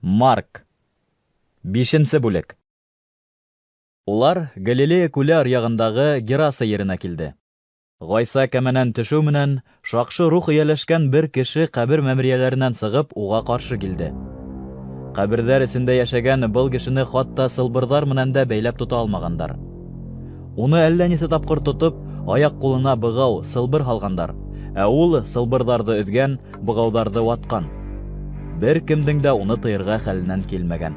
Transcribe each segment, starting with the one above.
Марк. 5-нче бүлек. Улар Галилея күле аръягындагы Гераса yerine килде. Гайса кәменән төшү менән шакшы рух ияләшкән бер кеше кабер мәмрияләреннән сыгып уга каршы килде. Кабердәр эсендә яшәгән был кешене хатта сылбырдар менән дә бәйләп тота алмагандар. Уны әллә нисә тапкыр тотып, аяк кулына быгау, сылбыр һалгандар, ә ул сылбырдарны өҙгән, быгаударны ваткан. Бер кемдең дә уны тыйырга хәленнән килмәгән.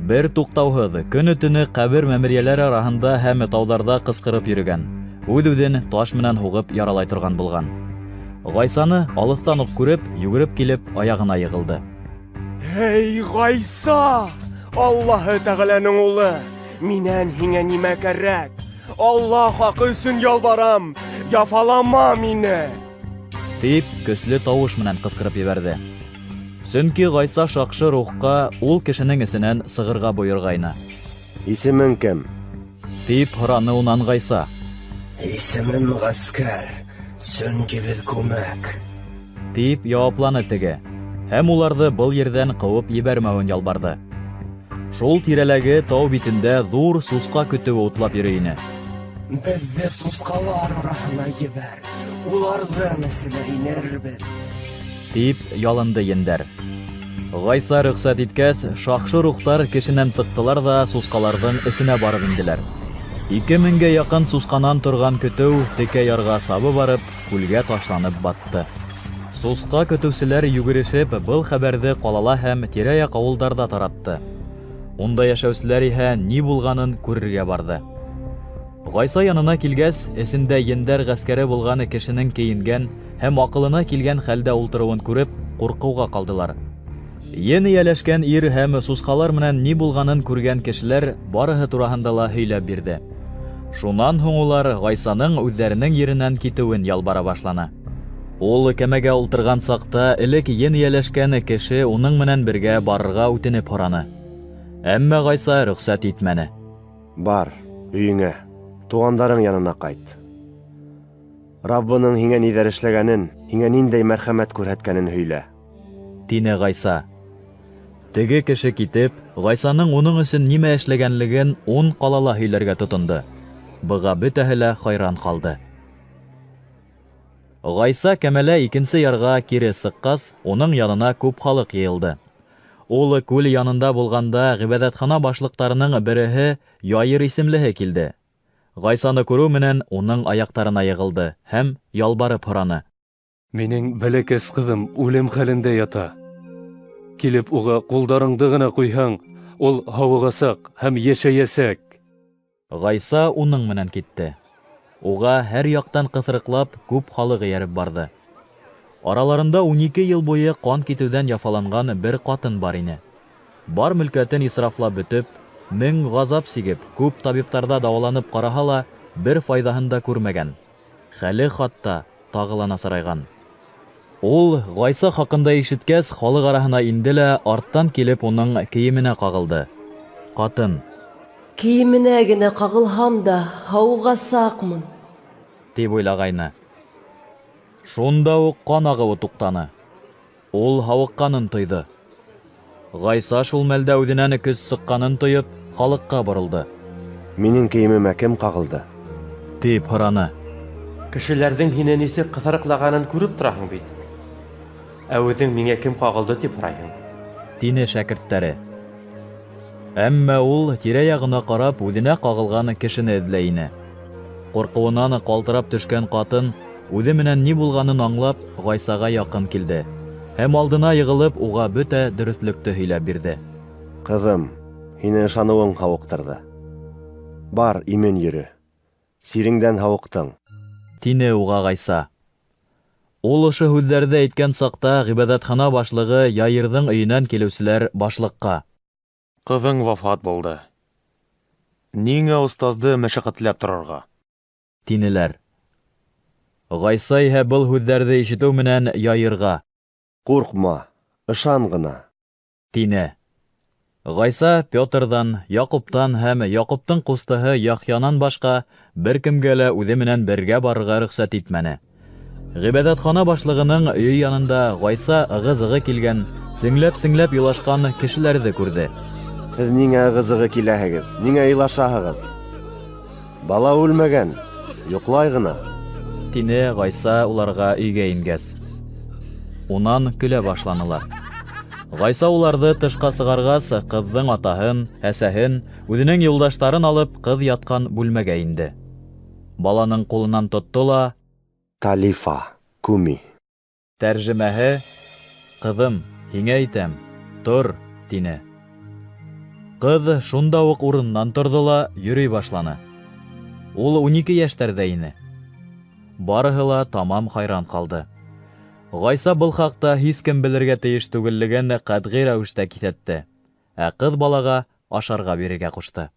Бер туктаухыҙ көнө-төнө кабер мәмрияләре араһында һәм тауҙарҙа ҡысҡырып йөрөгән, үҙ-үҙен таш менән һуғып яралай торған булған. Ғайсаны алыҫтан уҡ күреп, йүгереп килеп, аяғына йығылды. Эй, Ғайса! Аллаһы Тәғәләнең улы! Минән һиңә нимә кәрәк? Аллаһ хаҡы өсөн ялбарам! Яфалама мине! Тип, көслө тауыш менән ҡысҡырып ебәрҙе. Сөнки Ғайса шаҡшы рухҡа ул кешенең эсенән сығырға бойорғайны. Исемең кем? Тип һораны унан Ғайса. Исемем Ғәскәр, сөнки беҙ күмәк. Тип яуапланы теге, һәм уларҙы был ерҙән ҡыуып ебәрмәүен ялбарҙы. Шул тирәләге тау битендә ҙур сусҡа көтөүе утлап йөрөй ине. Беҙҙе сусҡалар араһына ебәр, уларҙың эсенә инербеҙ. Тип ялынды ендәр. Ғайса рөхсәт иткәс, шаҡшы рухтар кешенән сыҡтылар да сусҡаларҙың эсенә барып инделәр. 2000-гә яҡын сусҡанан торған көтөү текә ярға сабы барып, күлгә ташланып батты. Сусҡа көтөүселәр йүгерешеп, был хәбәрҙе ҡалала һәм тирә-яҡ ауылдарҙа таратты. Унда йәшәүселәр иһә ни булғанын күрергә барды. Ғайса янына килгәс, эсендә ендәр ғәскәре булған кешенең кейенгән һәм аҡылына килгән хәлдә ултырыуын күреп, ҡурҡыуға ҡалдылар. Ен ияләшкән ир һәм сусҡалар менән ни булғанын күргән кешеләр барыһы тураһында ла һөйләп бирҙе. Шунан һуң улар Ғайсаның үҙҙәренең еренән китеүен ялбара башланы. Ул кәмәгә ултырған саҡта элек ен ияләшкән кеше уның менән бергә барырға үтенеп һораны. Әммә Ғайса рөхсәт итмәне. Бар, өйөңә, туғандарың янына ҡайт. Раббының һиңә ниҙәр эшләгәнен, һиңә ниндәй мәрхәмәт күрһәткәнен һөйлә. Тине Ғайса. Теге кеше китеп, Ғайсаның уның өсөн нимә эшләгәнлеген 10 ҡалала һөйләргә тотонды. Быға бөтәһе лә хайран ҡалды. Ғайса кәмәлә икенсе ярға кире сыҡҡас, уның янына күп халыҡ йыйылды. Ул күл янында булғанда ғибәҙәтхана башлыҡтарының береһе Яйыр исемлеһе килде. Ғайсаны күреү менән уның аяҡтарына йығылды һәм ялбарып һораны. Минең бәләкәс ҡыҙым үлем хәлендә ята. Килеп уға ҡулдарыңды ғына ҡуйһаң, ул һауығасаҡ һәм йәшәйәсәк. Ғайса уның менән китте. Уға һәр яҡтан ҡыҫырыҡлап күп халыҡ эйәреп барҙы. Араларында 12 йыл буйы ҡан китеүҙән яфаланған бер ҡатын бар ине. Бар мөлкәтен исрафлап бөтөп, 1000 ғазап сигеп, күп табиптарҙа дауаланып ҡараһа ла, бер файҙаһын да күрмәгән. Хәле хатта тағы ла насарайған. Ул, Ғайса хаҡында ишеткәс, халыҡ араһына инде лә арттан килеп уның кейеменә ҡағылды. Ҡатын: Кейеменә генә ҡағылһам да, һауығасаҡмын, тип уйлағайны. Шунда уҡ ҡан ағыуы туҡтаны. Ул һауыҡҡанын тойҙо. Ғайса шул мәлдә үҙенән көс сыҡҡанын тойоп, халыҡҡа боролдо. Минең кейемемә кем ҡағылды? Тип һораны. Кешеләрҙең һине нисек ҡыҫырыҡлағанын күреп тораһың бит. Ә үҙең миңә кем ҡағылды тип һорайһың? Тине шәкерттәре. Әммә ул тирә-яғына ҡарап үҙенә ҡағылған кешене эҙләй ине. Ҡурҡыуынан ҡалтырап төшкән ҡатын үҙе менән ни булғанын аңлап, Ғайсаға яҡын килде һәм алдына йығылып, уға бөтә дөрөҫлөктө һөйләп бирҙе. Ҡыҙым, һине ышаныуың һауыҡтырҙы. Бар, имен йөрө. Сиреңдән һауыҡтың. Тине уға Ғайса. Ул ошо һүҙҙәрҙе әйткән саҡта ғибәҙәтхана башлығы Яйырҙың өйөнән килеүселәр башлыҡҡа. Ҡыҙың вафат булды. Ниңә остазды мәшәҡәтләп торорға? Тинеләр. Ғайса иһә был һүҙҙәрҙе ишетеү менән Яйырға. Ҡурҡма, ышан ғына. Тине. Ғайса Петрҙан, Яҡуптан һәм Яҡуптың ҡустыһы Яхьянан башҡа бер кемгә лә үҙе менән бергә барырға рөхсәт итмәне. Ғибәдәтхана башлығының өй янында Гайса ығыз-ығы килгән, сеңләп-сеңләп елашкан кешеләрҙе күрҙе. Һеҙ ниңә ығызығы киләһегеҙ? Ниңә илашаһығыҙ? Бала үлмәгән, йоҡлай ғына. Тине Гайса уларға өйгә ингәс. Унан көлә башланылар. Гайса уларҙы тышҡа сығарғас, ҡыҙҙың атаһын, әсәһен, үҙенең юлдаштарын алып, ҡыҙ ятҡан бүлмәгә инде. Баланың ҡулынан тотто ла, Талифа, Куми. тәржемәһе: «Ҡыҙым, һиңә әйтәм, тор», тине. Ҡыҙ шунда уҡ урынынан торҙо ла йөрөй башланы. Ул 12 йәштәрҙә ине. Барыһы ла тамам хайран ҡалды. Гайса был хаҡта һис кем белергә тейеш түгеллеген ҡәтғи рәүештә киҫәтте, ә ҡыҙ балаға ашарға бирергә ҡушты.